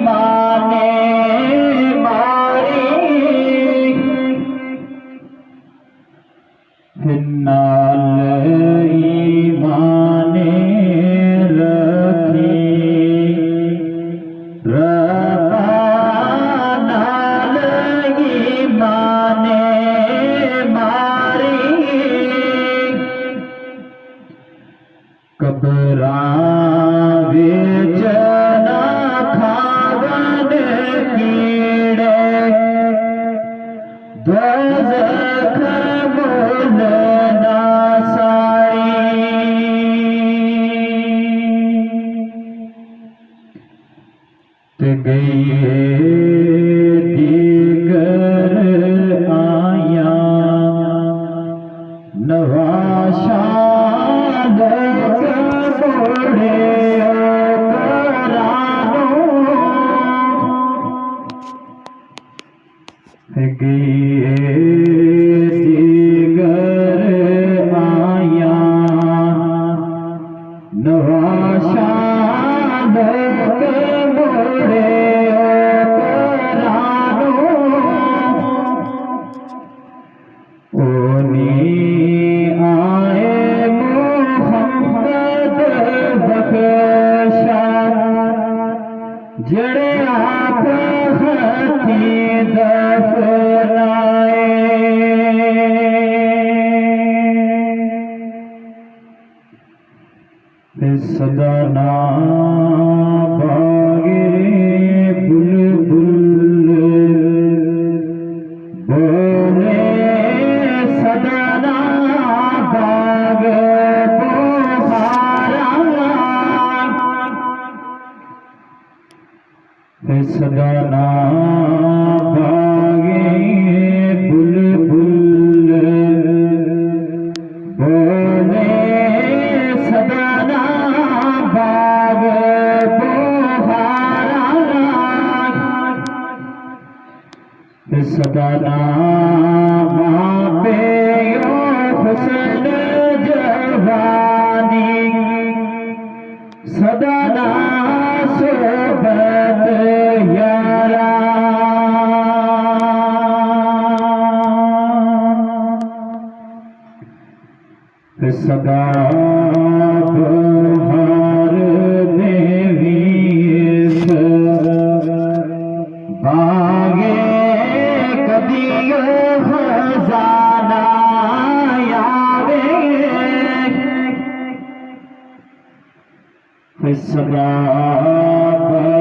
माने मारी नाल ईमाने रखी रखा नाल ईमाने मारी कबरां विच ना खावन कीड़े दोज़ख मुल ना साई ते गई दीगर आया नवाशा दीगर आया नवाशा मोड़े ओनी आए मोहम्मद बख्शा जड़े आप हथी दफनाए सदा ना बागे बुलबुल बोले सदा ना बाग पुकारा सदा ना बागे बुलबुल बोले सदा ना बाग पुकारा सदा ना